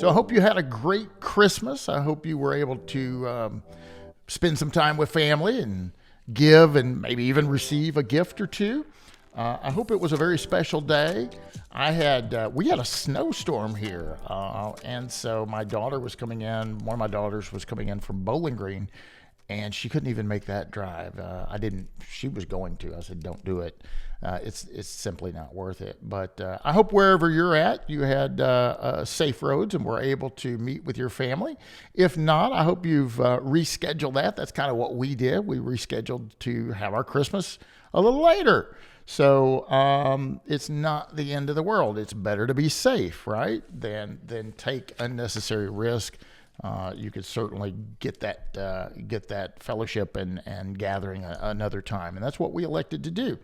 So I hope you had a great Christmas. I hope you were able to spend some time with family and give and maybe even receive a gift or two. I hope it was a very special day. We had a snowstorm here, and so my daughter was coming in. One of my daughters was coming in from Bowling Green, and she couldn't even make that drive. She was going to. I said, don't do it. It's simply not worth it. But I hope wherever you're at, you had safe roads and were able to meet with your family. If not, I hope you've rescheduled that. That's kind of what we did. We rescheduled to have our Christmas a little later. So it's not the end of the world. It's better to be safe, right, than take unnecessary risk. You could certainly get that fellowship and gathering another time, and that's what we elected to do.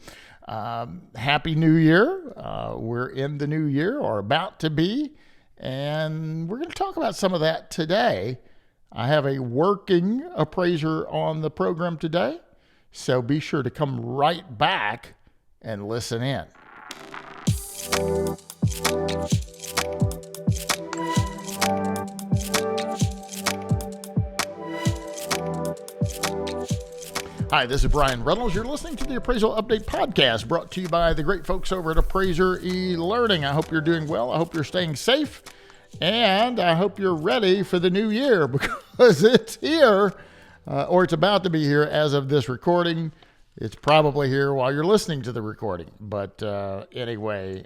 Happy New Year! We're in the new year, or about to be, and we're going to talk about some of that today. I have a working appraiser on the program today, so be sure to come right back and listen in. Hi, this is Bryan Reynolds. You're listening to the Appraisal Update Podcast, brought to you by the great folks over at Appraiser eLearning. I hope you're doing well. I hope you're staying safe. And I hope you're ready for the new year, because it's here, or it's about to be here as of this recording. It's probably here while you're listening to the recording. But anyway,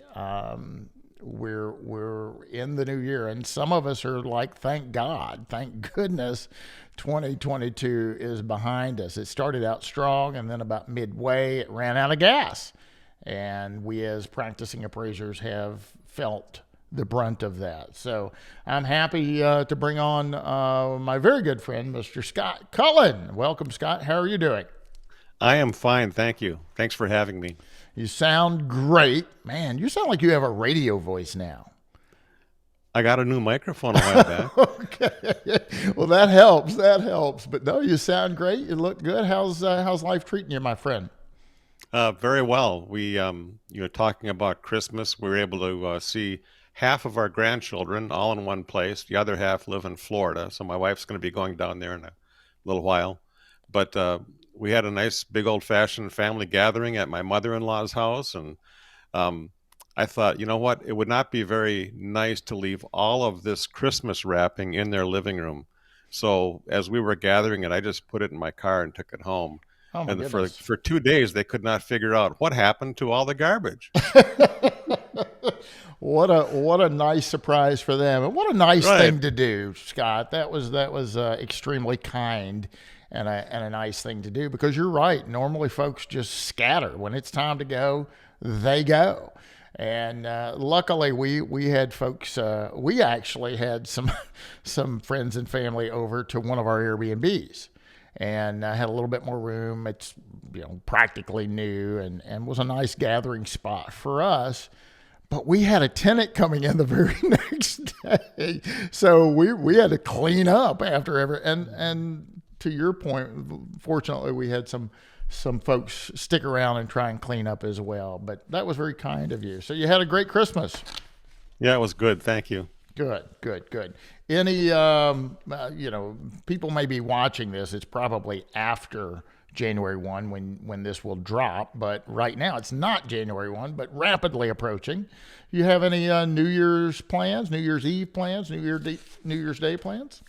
we're in the new year, and some of us are like, thank God, thank goodness 2022 is behind us. It started out strong, and then about midway, it ran out of gas. And we as practicing appraisers have felt the brunt of that. So I'm happy to bring on my very good friend, Mr. Scott Cullen. Welcome, Scott. How are you doing? I am fine, thank you. Thanks for having me. You sound great. Man, you sound like you have a radio voice now. I got a new microphone a while back. Okay. Well, that helps. But no, you sound great. You look good. How's life treating you, my friend? Very well. We, talking about Christmas, we were able to see half of our grandchildren all in one place. The other half live in Florida, so my wife's going to be going down there in a little while. But we had a nice big old-fashioned family gathering at my mother-in-law's house, and I thought, you know what, it would not be very nice to leave all of this Christmas wrapping in their living room. So as we were gathering it, I just put it in my car and took it home. Oh my and goodness. for 2 days, they could not figure out what happened to all the garbage. What a nice surprise for them, and what a nice thing to do, Scott. That was extremely kind. And a nice thing to do, because you're right. Normally folks just scatter. When it's time to go, they go. And luckily we had folks, we actually had some friends and family over to one of our Airbnbs, and had a little bit more room. It's practically new, and was a nice gathering spot for us. But we had a tenant coming in the very next day. So we had to clean up after and to your point, fortunately, we had some folks stick around and try and clean up as well. But that was very kind of you. So you had a great Christmas. Yeah, it was good. Thank you. Good. Any, people may be watching this. It's probably after January 1 when this will drop. But right now, it's not January 1, but rapidly approaching. You have any New Year's plans, New Year's Eve plans, New Year's Day plans?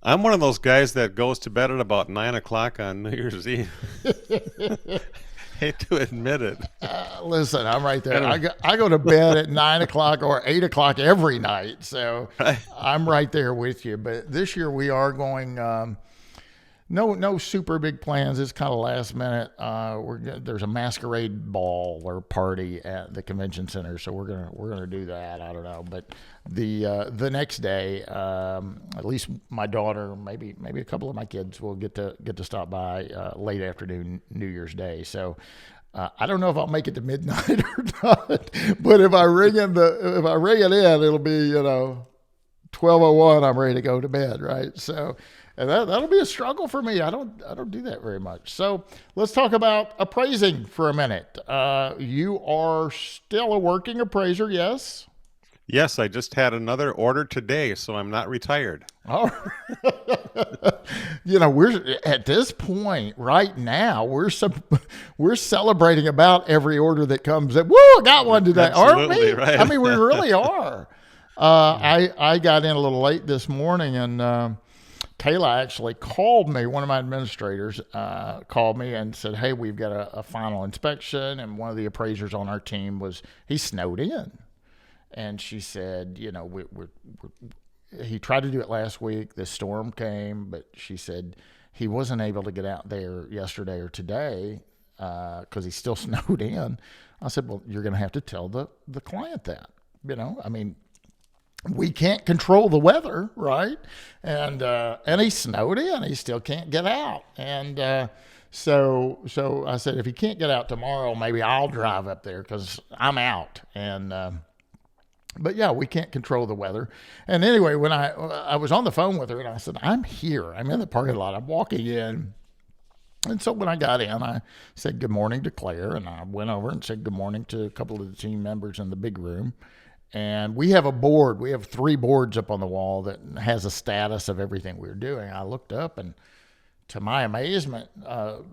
I'm one of those guys that goes to bed at about 9 o'clock on New Year's Eve. Hate to admit it. Listen, I'm right there. I go to bed at 9 o'clock or 8 o'clock every night. So I'm right there with you. But this year we are going, no super big plans. It's kind of last minute. There's a masquerade ball or party at the convention center, so we're gonna do that. I don't know, but the next day, at least my daughter, maybe a couple of my kids will get to stop by late afternoon New Year's Day. So I don't know if I'll make it to midnight or not, but if I ring it in, it'll be 12:01. I'm ready to go to bed, right? So. And that'll be a struggle for me. I don't do that very much. So let's talk about appraising for a minute. You are still a working appraiser, yes? Yes, I just had another order today, so I'm not retired. Oh, we're at this point right now. We're celebrating about every order that comes in. Woo! I got one today, aren't Absolutely we? I right. mean, we really are. I got in a little late this morning, and Kayla actually called me. One of my administrators called me and said, "Hey, we've got a final inspection," and one of the appraisers on our team he snowed in. And she said, he tried to do it last week. The storm came, but she said he wasn't able to get out there yesterday or today because he's still snowed in. I said, well, you're going to have to tell the client that. I mean, we can't control the weather, right? And he snowed in. He still can't get out. And so I said, if he can't get out tomorrow, maybe I'll drive up there because I'm out. But yeah, we can't control the weather. And anyway, when I was on the phone with her and I said, I'm here. I'm in the parking lot. I'm walking in. And so when I got in, I said good morning to Claire, and I went over and said good morning to a couple of the team members in the big room. And we have a board. We have 3 boards up on the wall that has a status of everything we're doing. I looked up, and to my amazement,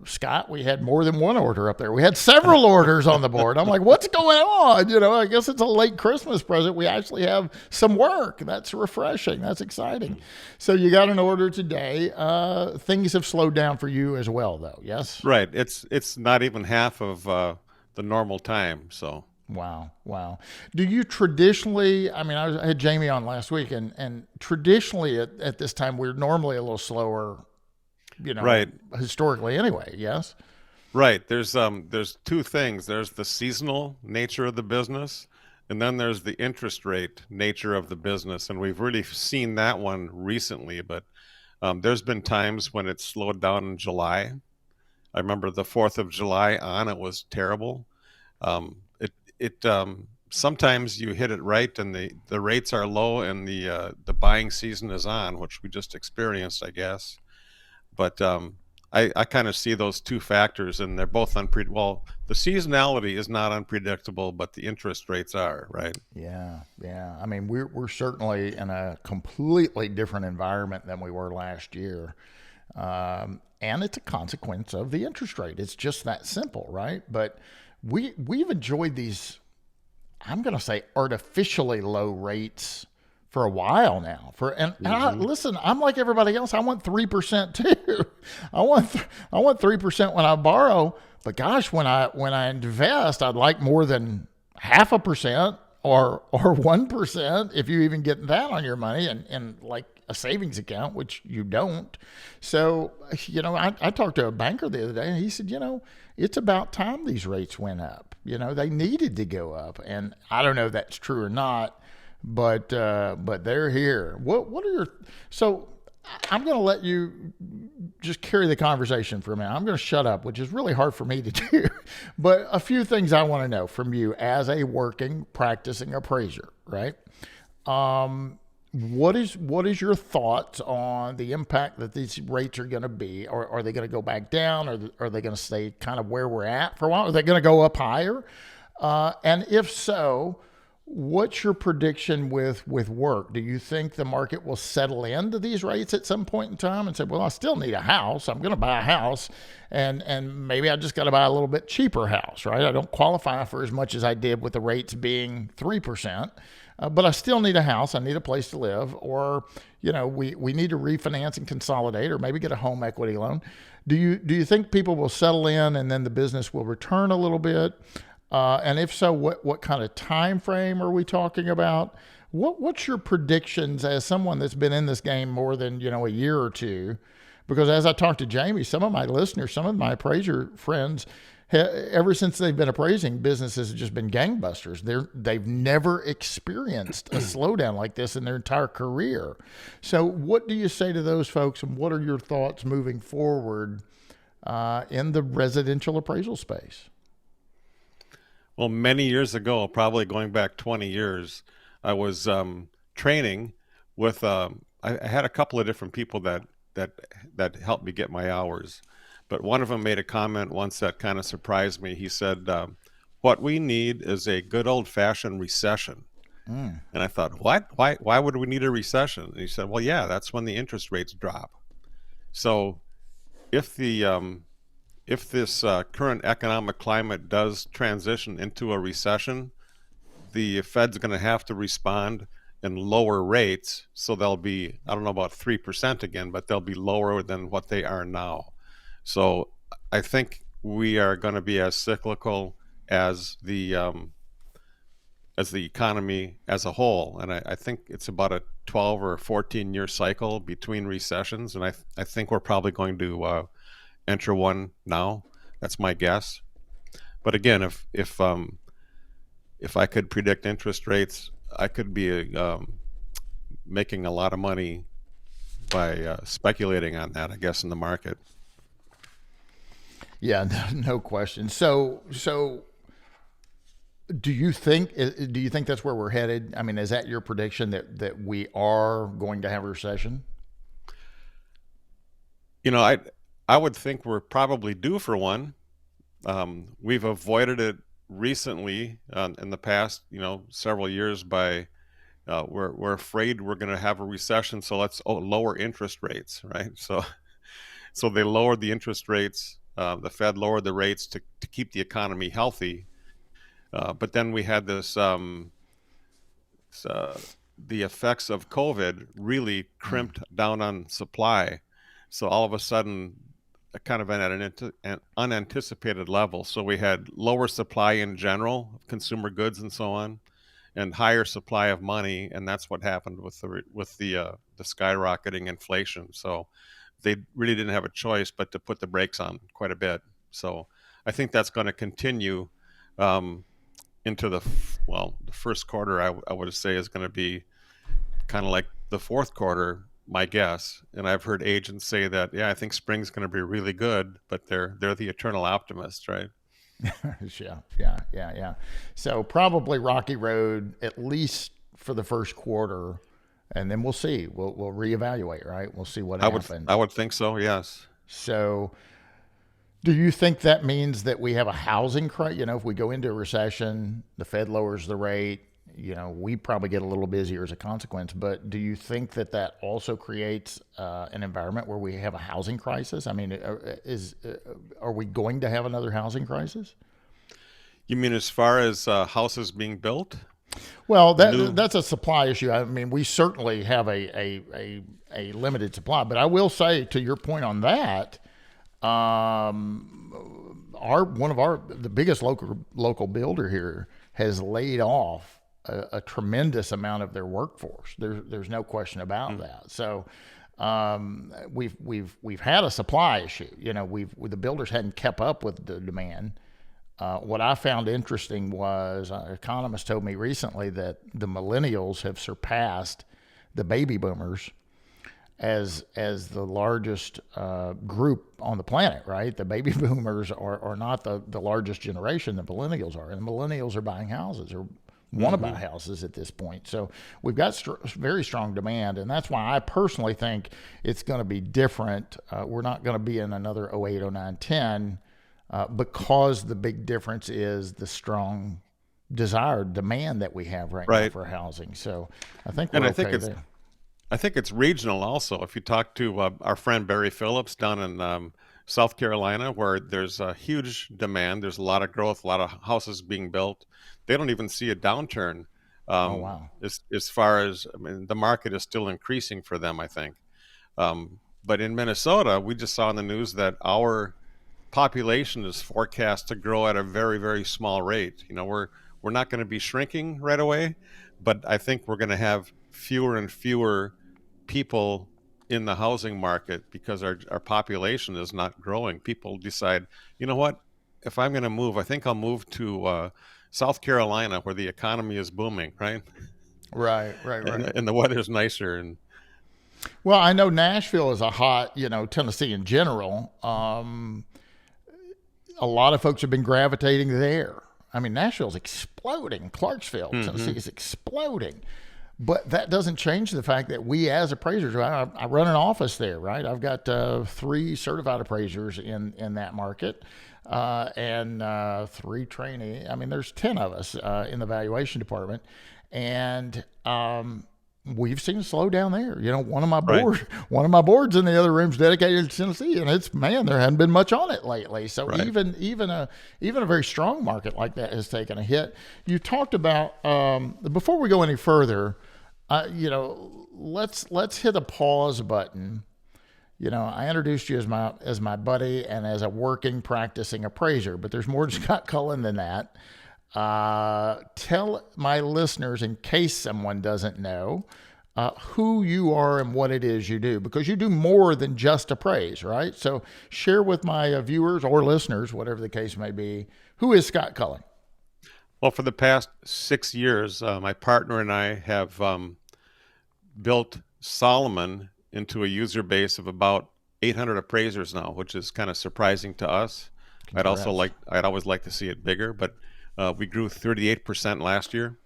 Scott, we had more than one order up there. We had several orders on the board. I'm like, what's going on? I guess it's a late Christmas present. We actually have some work. That's refreshing. That's exciting. So you got an order today. Things have slowed down for you as well, though. Yes? Right. It's not even half of the normal time. So Wow. Do you traditionally, I mean, I had Jamie on last week, and traditionally at this time, we're normally a little slower, right. historically anyway, yes? Right. There's 2 things. There's the seasonal nature of the business, and then there's the interest rate nature of the business. And we've really seen that one recently, but there's been times when it slowed down in July. I remember the 4th of July on, it was terrible. It sometimes you hit it right and the rates are low and the buying season is on, which we just experienced, I guess. But I kind of see those 2 factors, and they're both unpredictable. Well, the seasonality is not unpredictable, but the interest rates are, right? Yeah. I mean, we're certainly in a completely different environment than we were last year, and it's a consequence of the interest rate. It's just that simple, right? But we've enjoyed these, I'm going to say, artificially low rates for a while now. Listen, I'm like everybody else. I want 3% too. I want 3% when I borrow, but gosh, when I invest, I'd like more than 0.5% or 1% if you even get that on your money and like a savings account, which you don't. So, I talked to a banker the other day, and he said, it's about time these rates went up. They needed to go up, and I don't know if that's true or not, but they're here. What are your so? I'm going to let you just carry the conversation for a minute. I'm going to shut up, which is really hard for me to do. But a few things I want to know from you as a working, practicing appraiser, right? What is your thoughts on the impact that these rates are going to be? Or are they going to go back down? Or are they going to stay kind of where we're at for a while? Are they going to go up higher? And if so, what's your prediction with work? Do you think the market will settle into these rates at some point in time and say, well, I still need a house. I'm going to buy a house, and maybe I just got to buy a little bit cheaper house, right? I don't qualify for as much as I did with the rates being 3%. But I still need a house. I need a place to live, or we need to refinance and consolidate, or maybe get a home equity loan. Do you think people will settle in and then the business will return a little bit? And if so, what kind of time frame are we talking about? What's your predictions as someone that's been in this game more than a year or two? Because as I talked to Jamie, some of my listeners, some of my appraiser friends, ever since they've been appraising, businesses have just been gangbusters. They've never experienced a slowdown like this in their entire career. So what do you say to those folks, and what are your thoughts moving forward in the residential appraisal space? Well, many years ago, probably going back 20 years, I was training with. I had a couple of different people that helped me get my hours, but one of them made a comment once that kind of surprised me. He said, "What we need is a good old-fashioned recession." And I thought, what? Why would we need a recession? And he said, well, yeah, that's when the interest rates drop. So if the if this current economic climate does transition into a recession, the Fed's going to have to respond and lower rates. So they'll be, I don't know about 3% again, but they'll be lower than what they are now. So I think we are going to be as cyclical as the economy as a whole. And I think it's about a 12 or 14-year cycle between recessions. And I think we're probably going to enter one now. That's my guess. But again, if I could predict interest rates, I could be making a lot of money by speculating on that, I guess, in the market. Yeah, no question. So do you think that's where we're headed? I mean, is that your prediction that we are going to have a recession? You know, I would think we're probably due for one. We've avoided it recently in the past, several years by we're afraid we're going to have a recession, so let's lower interest rates, right? So they lowered the interest rates. The Fed lowered the rates to keep the economy healthy. But then we had this the effects of COVID really crimped down on supply. So all of a sudden, kind of at an unanticipated level. So we had lower supply in general of consumer goods and so on, and higher supply of money, and that's what happened with the skyrocketing inflation. So they really didn't have a choice but to put the brakes on quite a bit. So I think that's going to continue into the first quarter. I would say is going to be kind of like the fourth quarter, my guess. And I've heard agents say that, yeah, I think spring's going to be really good, but they're the eternal optimists, right? Yeah. So probably rocky road at least for the first quarter, and then we'll see. We'll reevaluate, right? We'll see what happens. I would think so. Yes. So, do you think that means that we have a housing crisis? If we go into a recession, the Fed lowers the rate. We probably get a little busier as a consequence. But do you think that also creates an environment where we have a housing crisis? I mean, are we going to have another housing crisis? You mean as far as houses being built? Well, that's a supply issue. I mean, we certainly have a limited supply. But I will say, to your point on that, the biggest local builder here has laid off a tremendous amount of their workforce. There's no question about that. So we've had a supply issue. The builders hadn't kept up with the demand. What I found interesting was an economist told me recently that the millennials have surpassed the baby boomers as the largest group on the planet, right? The baby boomers are not the largest generation. The millennials are, and the millennials are buying houses or want to buy houses at this point. So we've got very strong demand, and that's why I personally think it's going to be different. We're not going to be in another 08, 09, 10 because the big difference is the strong desired demand that we have right now for housing. So I think we're okay there. I think it's regional also. If you talk to our friend Barry Phillips down in South Carolina, where there's a huge demand, there's a lot of growth, a lot of houses being built. They don't even see a downturn. Oh, wow. As far as, the market is still increasing for them, I think. But in Minnesota, we just saw in the news that our population is forecast to grow at a very, very small rate. We're not going to be shrinking right away, but I think we're going to have fewer and fewer people in the housing market because our population is not growing. People decide, you know what, if I'm going to move, I think I'll move to South Carolina where the economy is booming, right? Right. And the weather's nicer. Well, I know Nashville is a hot, Tennessee in general. A lot of folks have been gravitating there. I mean, Nashville's exploding. Clarksville, Tennessee is exploding. But that doesn't change the fact that we as appraisers, I run an office there, right? I've got 3 certified appraisers in that market. and 3 trainee. I mean, there's 10 of us in the valuation department, and we've seen a slowdown there. You know, Right. one of my boards in the other room's dedicated to Tennessee, and it's, man, there hadn't been much on it lately. So Right. even a very strong market like that has taken a hit. You talked about before we go any further, let's hit a pause button. You know, I introduced you as my buddy and as a working, practicing appraiser, but there's more to Scott Cullen than that. Tell my listeners, in case someone doesn't know, who you are and what it is you do, because you do more than just appraise, right? So share with my viewers or listeners, whatever the case may be, who is Scott Cullen? Well, for the past 6 years, my partner and I have built Solomon into a user base of about 800 appraisers now, which is kind of surprising to us. Congrats. I'd always like to see it bigger, but we grew 38% last year,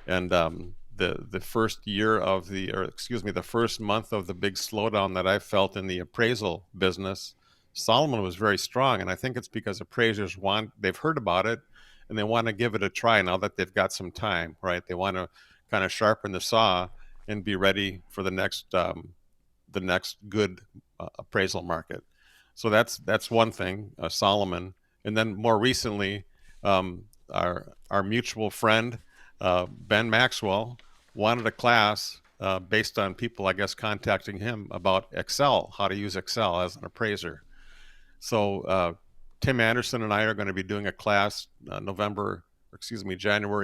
and the first year of the first month of the big slowdown that I felt in the appraisal business, Solomon was very strong, and I think it's because appraisers they've heard about it, and they want to give it a try now that they've got some time, right? They want to kind of sharpen the saw and be ready for the next good appraisal market. So that's one thing, Solomon. And then more recently, our mutual friend Ben Maxwell wanted a class based on people, I guess, contacting him about Excel, how to use Excel as an appraiser. So Tim Anderson and I are going to be doing a class January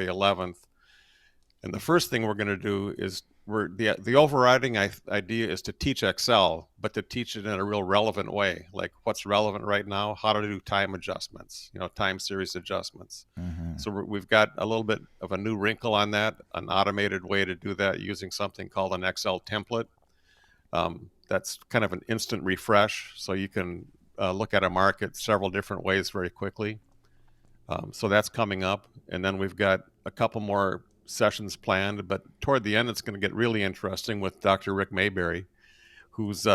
11th. And the first thing we're going to do is the overriding idea is to teach Excel, but to teach it in a real relevant way, like what's relevant right now, how to do time adjustments, time series adjustments. Mm-hmm. So we've got a little bit of a new wrinkle on that, an automated way to do that using something called an Excel template. That's kind of an instant refresh, so you can look at a market several different ways very quickly. So that's coming up, and then we've got a couple more sessions planned, but toward the end it's going to get really interesting with Dr. Rick Mayberry, who's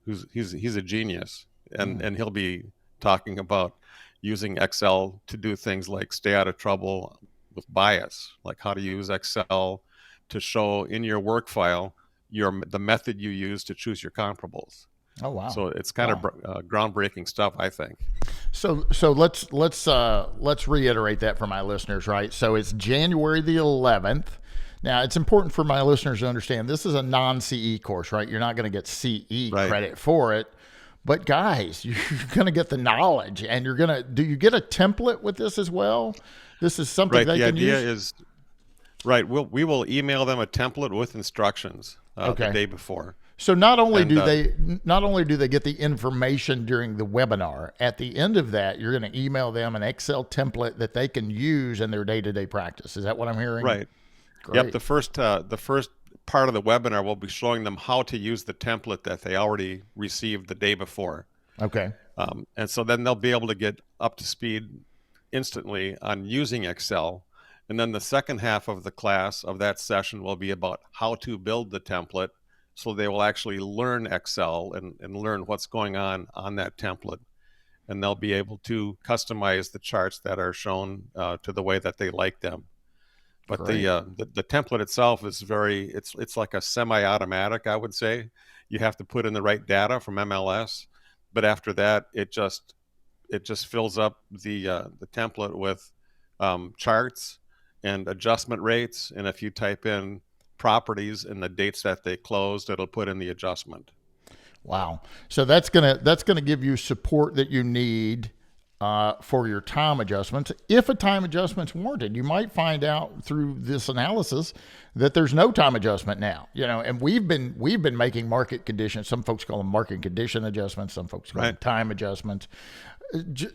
he's a genius, and he'll be talking about using Excel to do things like stay out of trouble with bias, like how to use Excel to show in your work file the method you use to choose your comparables. Oh, wow. So it's kind of groundbreaking stuff, I think. So let's reiterate that for my listeners, right? So it's January the 11th. Now, it's important for my listeners to understand this is a non-CE course, right? You're not going to get CE Right. credit for it. But guys, you're going to get the knowledge, and do you get a template with this as well? This is something Right. they The can idea use? is, right, we will email them a template with instructions the Okay. day before. So not only And do they get the information during the webinar, at the end of that, you're going to email them an Excel template that they can use in their day-to-day practice. Is that what I'm hearing? right. Great. Yep. The first part of the webinar will be showing them how to use the template that they already received the day before. Okay. And so then they'll be able to get up to speed instantly on using Excel. And then the second half of the class of that session will be about how to build the template. So they will actually learn Excel and learn what's going on that template. And they'll be able to customize the charts that are shown to the way that they like them. But Great. the template itself is it's like a semi-automatic, I would say. You have to put in the right data from MLS, but after that, it just fills up the template with charts and adjustment rates, and if you type in properties and the dates that they closed, it'll put in the adjustment. Wow. So that's gonna give you support that you need for your time adjustments. If a time adjustment's warranted, you might find out through this analysis that there's no time adjustment now. And we've been making market conditions. Some folks call them market condition adjustments. Some folks call them time adjustments.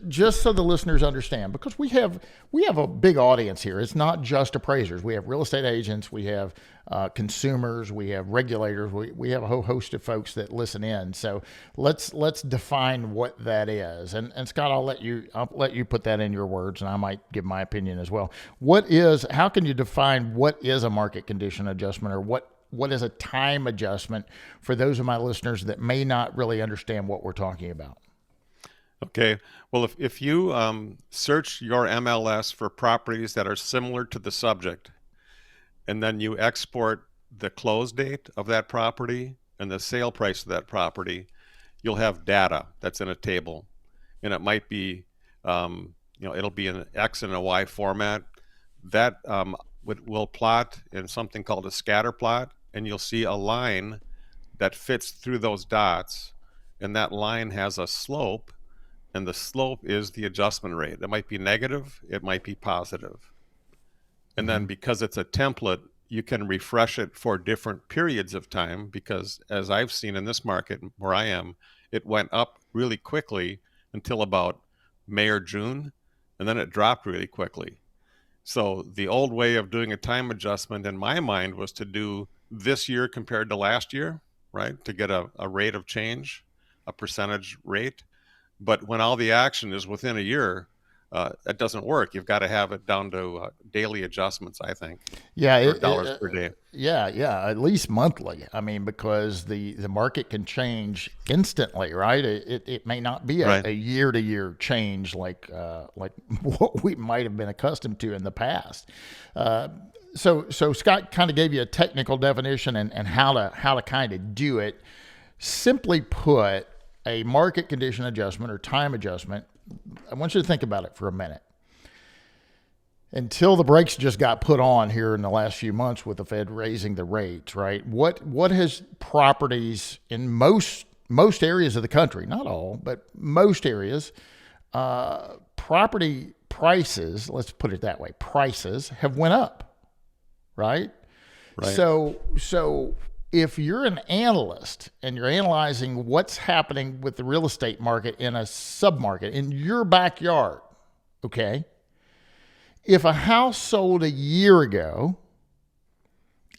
Just so the listeners understand, because we have a big audience here. It's not just appraisers. We have real estate agents, we have consumers, we have regulators, we have a whole host of folks that listen in. So let's define what that is. And Scott, I'll let you put that in your words, and I might give my opinion as well. How can you define what is a market condition adjustment, or what is a time adjustment for those of my listeners that may not really understand what we're talking about? Okay. Well, if you search your MLS for properties that are similar to the subject, and then you export the close date of that property and the sale price of that property, you'll have data that's in a table, and it might be, it'll be an X and a Y format. That will plot in something called a scatter plot, and you'll see a line that fits through those dots, and that line has a slope, and the slope is the adjustment rate. It might be negative, it might be positive. And then because it's a template, you can refresh it for different periods of time because, as I've seen in this market where I am, it went up really quickly until about May or June, and then it dropped really quickly. So the old way of doing a time adjustment in my mind was to do this year compared to last year, right? To get a rate of change, a percentage rate. But when all the action is within a year, that doesn't work. You've got to have it down to daily adjustments, I think, Yeah, or dollars per day. yeah, at least monthly. I mean, because the market can change instantly, right? It may not be Right. a year to year change like what we might have been accustomed to in the past. So Scott kind of gave you a technical definition and how to kind of do it. Simply put, a market condition adjustment or time adjustment. I want you to think about it for a minute. Until the brakes just got put on here in the last few months with the Fed raising the rates, right? What has properties in most areas of the country, not all, but most areas, property prices, let's put it that way, prices have went up, right? Right. So if you're an analyst and you're analyzing what's happening with the real estate market in a submarket in your backyard, okay? If a house sold a year ago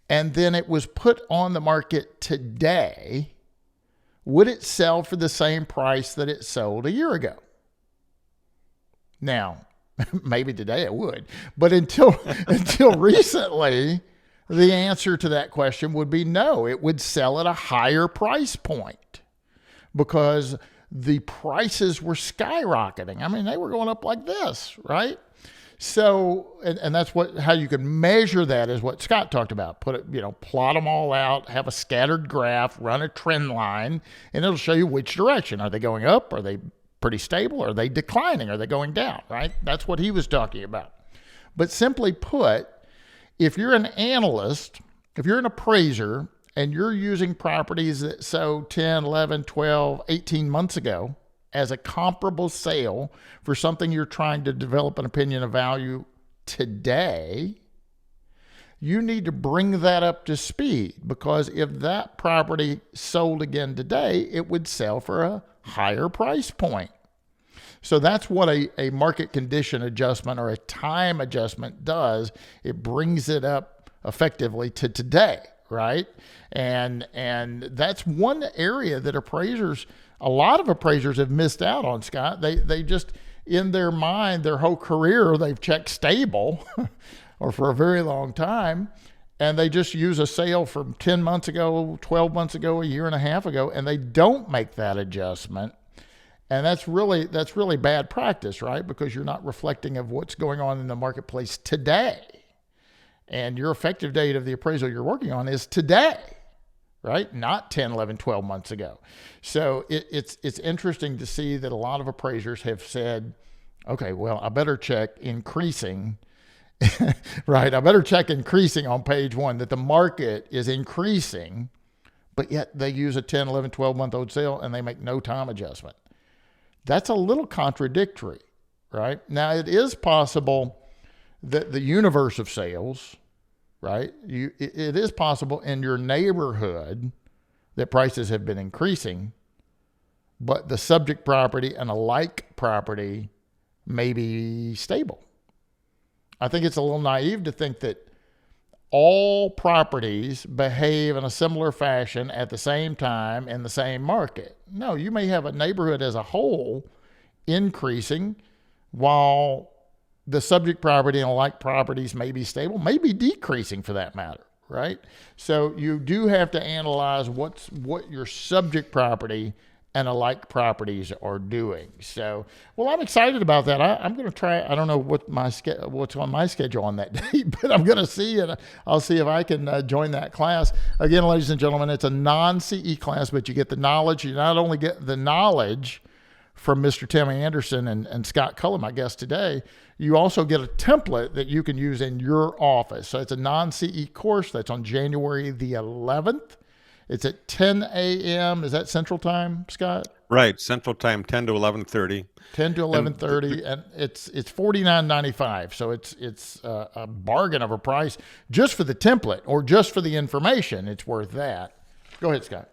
and then it was put on the market today, would it sell for the same price that it sold a year ago? Now, maybe today it would, but until recently, the answer to that question would be no. It would sell at a higher price point because the prices were skyrocketing. I mean, they were going up like this, right? So, and that's how you can measure that is what Scott talked about. Put it, plot them all out, have a scattered graph, run a trend line, and it'll show you which direction. Are they going up? Are they pretty stable? Are they declining? Are they going down, right? That's what he was talking about. But simply put, if you're an analyst, if you're an appraiser, and you're using properties that sold 10, 11, 12, 18 months ago as a comparable sale for something you're trying to develop an opinion of value today, you need to bring that up to speed because if that property sold again today, it would sell for a higher price point. So that's what a market condition adjustment or a time adjustment does. It brings it up effectively to today, right? And that's one area that a lot of appraisers have missed out on, Scott. They just, in their mind, their whole career, they've checked stable or for a very long time, and they just use a sale from 10 months ago, 12 months ago, a year and a half ago, and they don't make that adjustment. And that's really bad practice, right? Because you're not reflecting of what's going on in the marketplace today. And your effective date of the appraisal you're working on is today, right? Not 10, 11, 12 months ago. So it's interesting to see that a lot of appraisers have said, okay, well, I better check increasing, right? I better check increasing on page one, that the market is increasing, but yet they use a 10, 11, 12-month-old sale and they make no time adjustment. That's a little contradictory, right? Now, it is possible that the universe of sales, right? It is possible in your neighborhood that prices have been increasing, but the subject property and a like property may be stable. I think it's a little naive to think that all properties behave in a similar fashion at the same time in the same market. No, you may have a neighborhood as a whole increasing while the subject property and like properties may be stable, may be decreasing for that matter, right? So you do have to analyze what your subject property and alike properties are doing. So, well, I'm excited about that. I'm going to try. I don't know what's on my schedule on that day, but I'm going to see it. I'll see if I can join that class. Again, ladies and gentlemen, it's a non-CE class, but you get the knowledge. You not only get the knowledge from Mr. Tim Anderson and Scott Cullen, my guest today, you also get a template that you can use in your office. So it's a non-CE course that's on January the 11th. It's at 10 a.m. Is that Central Time, Scott? Right, Central Time, 10 to 11:30. 10 to 11:30, and it's $49.95. So it's a bargain of a price just for the template or just for the information. It's worth that. Go ahead, Scott.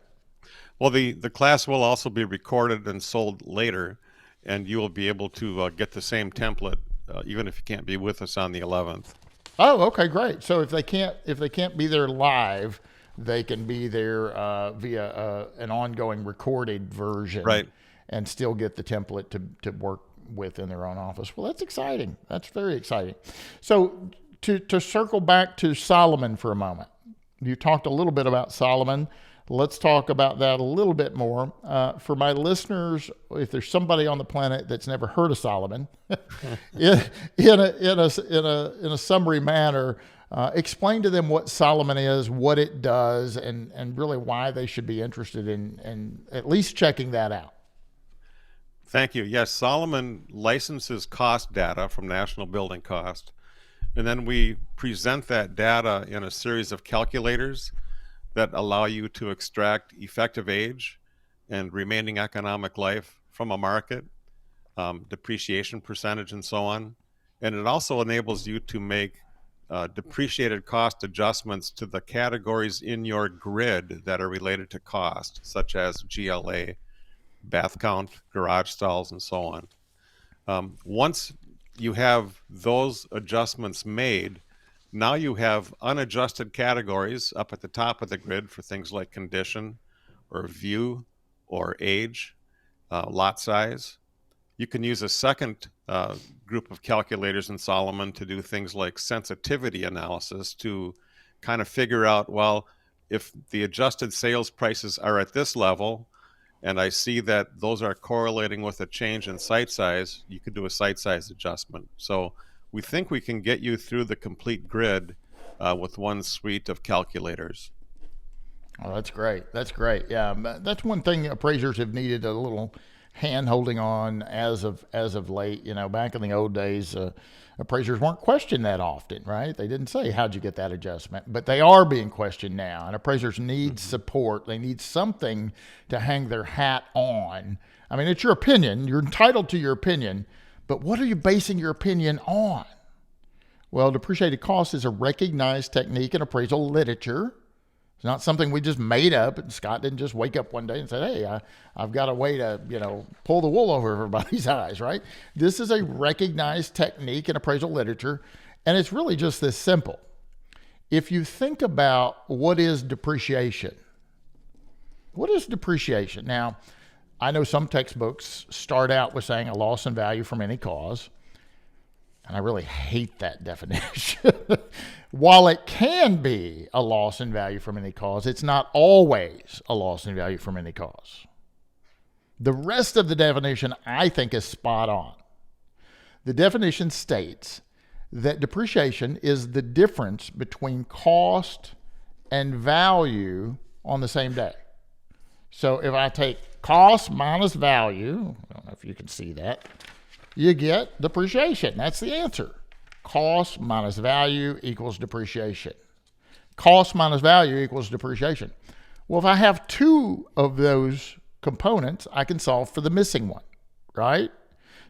Well, the class will also be recorded and sold later, and you will be able to get the same template even if you can't be with us on the 11th. Oh, okay, great. So if they can't be there live, they can be there via an ongoing recorded version, right, and still get the template to work with in their own office. Well, that's exciting. That's very exciting. So to circle back to Solomon for a moment, you talked a little bit about Solomon. Let's talk about that a little bit more. For my listeners, if there's somebody on the planet that's never heard of Solomon, in a summary manner, explain to them what Solomon is, what it does, and really why they should be interested in at least checking that out. Thank you. Yes, Solomon licenses cost data from National Building Cost, and then we present that data in a series of calculators that allow you to extract effective age and remaining economic life from a market, depreciation percentage, and so on. And it also enables you to make depreciated cost adjustments to the categories in your grid that are related to cost, such as GLA, bath count, garage stalls, and so on. Once you have those adjustments made, now you have unadjusted categories up at the top of the grid for things like condition or view or age, lot size. You can use a second group of calculators in Solomon to do things like sensitivity analysis to kind of figure out, well, if the adjusted sales prices are at this level, and I see that those are correlating with a change in site size, you could do a site size adjustment. So we think we can get you through the complete grid with one suite of calculators. Oh, that's great. That's great. Yeah, that's one thing appraisers have needed a little hand holding on as of late. You know, back in the old days, appraisers weren't questioned that often, right? They didn't say, how'd you get that adjustment? But they are being questioned now, and appraisers need support. They need something to hang their hat on. I mean, it's your opinion. You're entitled to your opinion, but what are you basing your opinion on? Well, depreciated cost is a recognized technique in appraisal literature. It's not something we just made up, and Scott didn't just wake up one day and say, hey, I've got a way to, pull the wool over everybody's eyes, right? This is a recognized technique in appraisal literature, and it's really just this simple. If you think about what is depreciation, Now, I know some textbooks start out with saying a loss in value from any cause, and I really hate that definition. While it can be a loss in value from any cause, it's not always a loss in value from any cause. The rest of the definition, I think, is spot on. The definition states that depreciation is the difference between cost and value on the same day. So if I take cost minus value, I don't know if you can see that, you get depreciation. That's the answer. Cost minus value equals depreciation. Cost minus value equals depreciation. Well, if I have two of those components, I can solve for the missing one, right?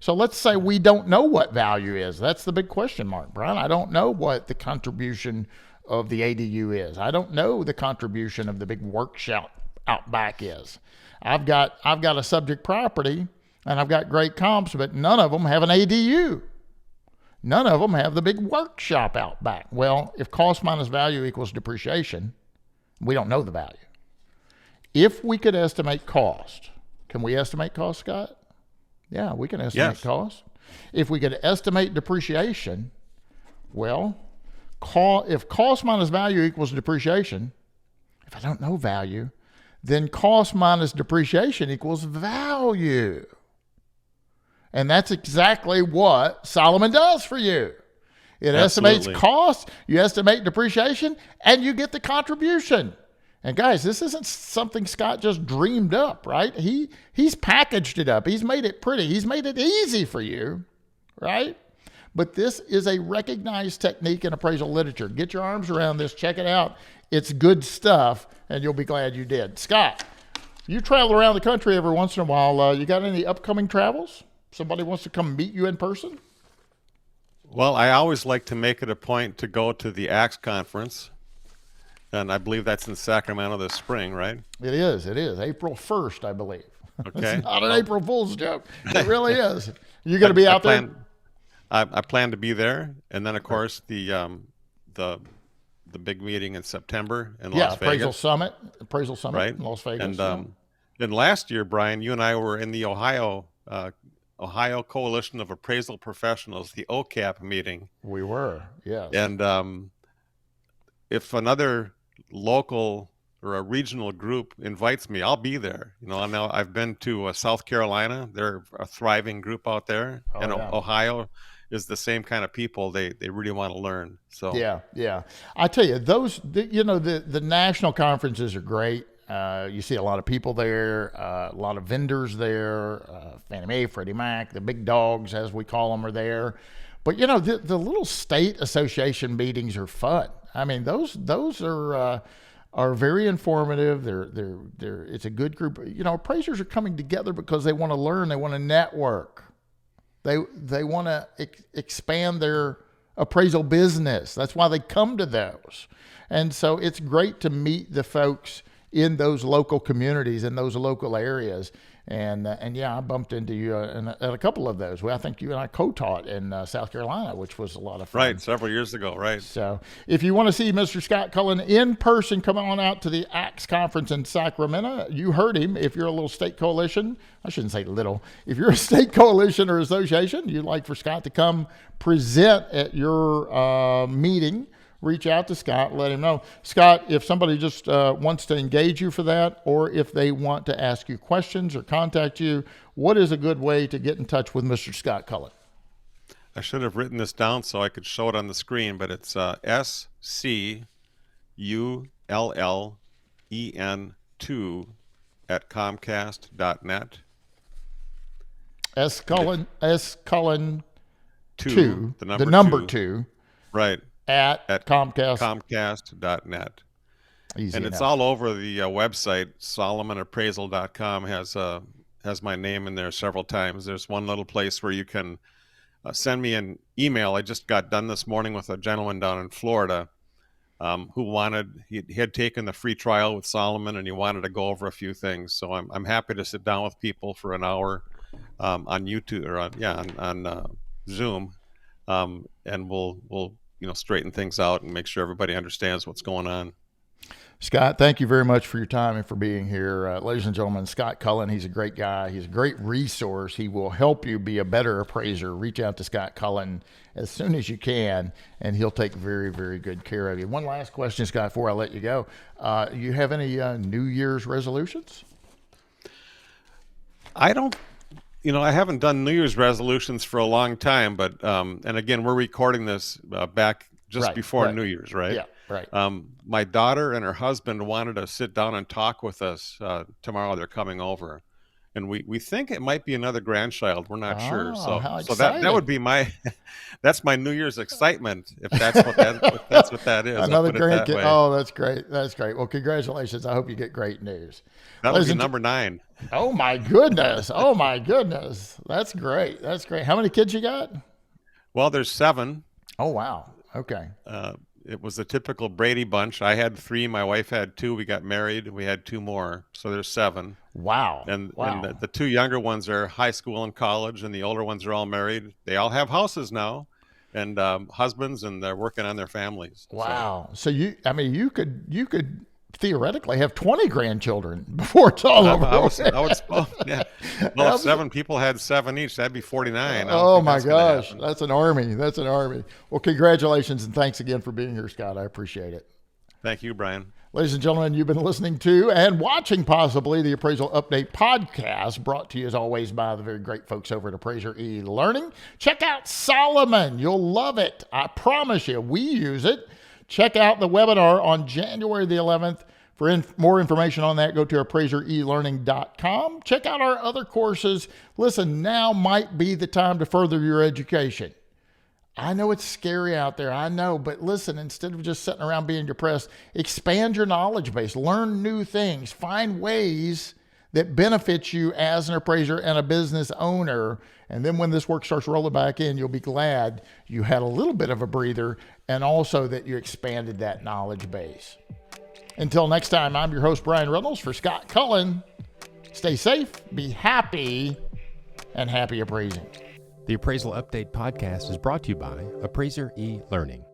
So let's say we don't know what value is. That's the big question mark, Bryan. I don't know what the contribution of the ADU is. I don't know the contribution of the big workshop out back is. I've got a subject property and I've got great comps, but none of them have an ADU. None of them have the big workshop out back. Well, if cost minus value equals depreciation, we don't know the value. If we could estimate cost, can we estimate cost, Scott? Yeah, we can estimate cost. If we could estimate depreciation, well, if cost minus value equals depreciation, if I don't know value, then cost minus depreciation equals value. And that's exactly what Solomon does for you. It estimates cost, you estimate depreciation, and you get the contribution. And guys, this isn't something Scott just dreamed up, right? He's packaged it up. He's made it pretty. He's made it easy for you, right? But this is a recognized technique in appraisal literature. Get your arms around this. Check it out. It's good stuff, and you'll be glad you did. Scott, you travel around the country every once in a while. You got any upcoming travels? Somebody wants to come meet you in person? Well, I always like to make it a point to go to the ACTS conference, and I believe that's in Sacramento this spring, right? It is. April 1st, I believe. Okay. It's not an April Fool's joke. It really is. You're going to be out there? I plan to be there, and then, of course, the big meeting in September in Las Vegas. Appraisal Summit right? in Las Vegas. And then last year, Bryan, you and I were in the Ohio Coalition of Appraisal Professionals, the OCAP meeting. We were, yes. And if another local or a regional group invites me, I'll be there. I know I've been to South Carolina. They're a thriving group out there. And Ohio is the same kind of people. They really want to learn. So yeah. I tell you, the national conferences are great. You see a lot of people there, a lot of vendors there, Fannie Mae, Freddie Mac, the big dogs, as we call them, are there. But, the little state association meetings are fun. I mean, those are very informative. It's a good group. Appraisers are coming together because they want to learn. They want to network. They want to expand their appraisal business. That's why they come to those. And so it's great to meet the folks in those local communities, in those local areas. And I bumped into you at a couple of those. Well, I think you and I co-taught in South Carolina, which was a lot of fun. Right, several years ago, right. So if you want to see Mr. Scott Cullen in person, come on out to the ACTS conference in Sacramento. You heard him. If you're a little state coalition, I shouldn't say little, if you're a state coalition or association, you'd like for Scott to come present at your meeting, reach out to Scott, let him know. Scott, if somebody just wants to engage you for that, or if they want to ask you questions or contact you, what is a good way to get in touch with Mr. Scott Cullen? I should have written this down so I could show it on the screen, but it's SCULLEN2 at Comcast.net. Cullen 2, the number 2. Right. At Comcast.net. Easy and enough. It's all over the website. SolomonAppraisal.com has my name in there several times. There's one little place where you can send me an email. I just got done this morning with a gentleman down in Florida who he had taken the free trial with Solomon, and he wanted to go over a few things. So I'm happy to sit down with people for an hour on YouTube or on Zoom, and we'll straighten things out and make sure everybody understands what's going on. Scott, thank you very much for your time and for being here. Ladies and gentlemen, Scott Cullen, he's a great guy. He's a great resource. He will help you be a better appraiser. Reach out to Scott Cullen as soon as you can, and he'll take very, very good care of you. One last question, Scott, before I let you go. You have any New Year's resolutions? I don't. I haven't done New Year's resolutions for a long time, but and again, we're recording this back just before New Year's, right? Yeah, right. My daughter and her husband wanted to sit down and talk with us tomorrow. They're coming over, and we think it might be another grandchild. We're not sure. So that would be that's my New Year's excitement, if that's what that is. Another grandkid. Oh, that's great. That's great. Well, congratulations. I hope you get great news. That'll be number 9. Oh my goodness. Oh my goodness. That's great. That's great. How many kids you got? Well, there's 7. Oh, wow. Okay. It was a typical Brady bunch. I had 3. My wife had 2. We got married. We had 2 more. So there's 7. Wow. And the 2 younger ones are high school and college, and the older ones are all married. They all have houses now and husbands, and they're working on their families. Wow. So you could theoretically have 20 grandchildren before it's all over. I would yeah. Well, if 7 people had 7 each, that'd be 49. Oh my gosh. That's an army. Well, congratulations and thanks again for being here, Scott. I appreciate it. Thank you, Bryan. Ladies and gentlemen, you've been listening to and watching possibly the Appraisal Update podcast, brought to you as always by the very great folks over at Appraiser eLearning. Check out Solomon. You'll love it. I promise you, we use it. Check out the webinar on January the 11th. For more information on that, go to appraiserelearning.com. Check out our other courses. Listen, now might be the time to further your education. I know it's scary out there, I know, but listen, instead of just sitting around being depressed, expand your knowledge base, learn new things, find ways that benefit you as an appraiser and a business owner. And then when this work starts rolling back in, you'll be glad you had a little bit of a breather and also that you expanded that knowledge base. Until next time, I'm your host, Bryan Reynolds, for Scott Cullen. Stay safe, be happy, and happy appraising. The Appraisal Update podcast is brought to you by Appraiser eLearning.